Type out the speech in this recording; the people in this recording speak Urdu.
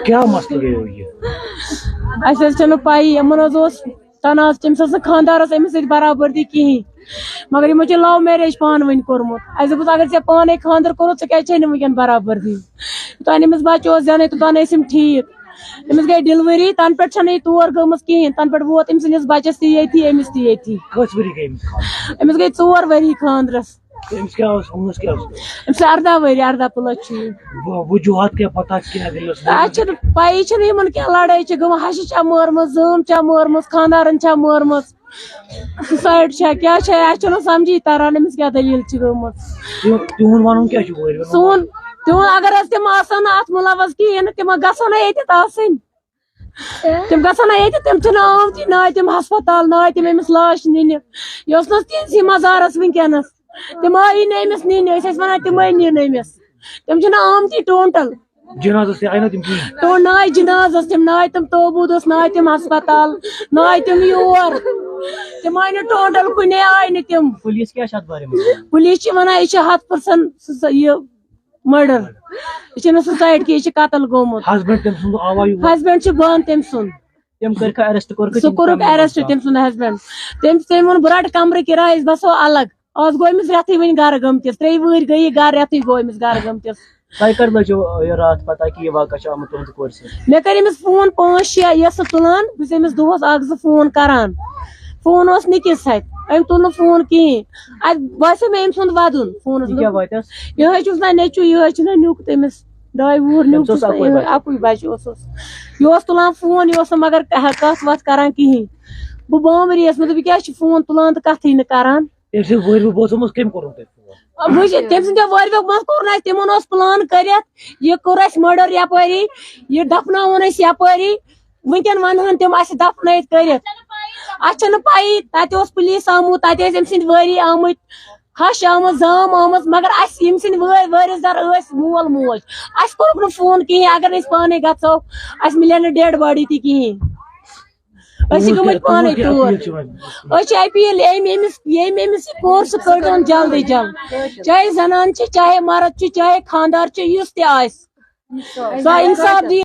کیا مسئلہ گئی یہ اچھا پائی یمن تناز تمس خاندارس امس سی برابردی کہین مگر یہ لو میریج پان ون کورمت اہس دس اگر ے پانے خاندر کورت ژے ونکین برابردی یوتان امس بچہ زینے توتان ٲسۍ یِم ٹھیک امس گئی ڈیلوری تن پہ یہ تور گمت کہین تن پہ ووت ام سندس بچس تہ یتی امس تہ یتی امس گئی 4 ؤری خاندرس امس 18 ؤری 18 پلس وجوہات کیا پتہ کیا پائی یمن کیا لڑائی گمت ہش مارم زم مارمت خاندارن مارمت سوسائڈ کیا سمجھی تران امس کیا دلیل گمت سون تہد اگر تم آسان ات ملوث کہین تم گھن یت آسن تم گھن یت تم آمتی نا تم ہسپتال نا تم امس لاش نن یہ تہذی مزارس ونکینس تم آئی نا امس نن ونان تم نن امس تم آمتی ٹوٹل نا جنازس تم نا تم توبودس نا تم ہسپتال نا تم یور تم آئی ٹوٹل کن آئی تم پولیس کیا پولیس ونان یہ 100% یہ مرڈر یہ سوسائڈ کی قتل گومت ہسبینڈ بند تم سن سہ کورک ایرسٹ تم سند ہسبینڈ تم وون بہ رٹ کمرہ کرایہ بسو الگ آز گو امس ریتھے ون گھر گمتس 3 وہر گئی گھر ریتھے گو امس گھر گمتس مے کر امس فون 5-6 یہ تلان بس امس دہس 1-2 فون کران فون اس نکس ات ام تل فون کہین ات باسو مے ام سند ودن فون یہ نا نیچو یہ نیوک تمس 2 وُہر نیوک اکوئی بچہ یہ تلان فون یہ مگر کت وت کران کہین بہ بامری مے دپ کیا فون تلان تو کتھی نا کران تم سند ور مت کور تمن پلان کرت یہ کور مرڈر یپاری یہ دفناون یپاری ونکین ونہن تم اس دفنائت کرت اتھ پائی تتہ پولیس آمت تتہ ام سند واری آمت ہش آمت زام آمت مگر اس یم سند وارث دار مول موج اس کورک نہ فون کہین اگر پانے گھو اس ملے نا ڈیڈ باڈی تہ کہین گمت پانے ٹور اپیل یم امس کور سہ کڑن جلدی جلد چاہے زنان چاہے مرد چاہے خاندار یس تہ آس سو انصاف دی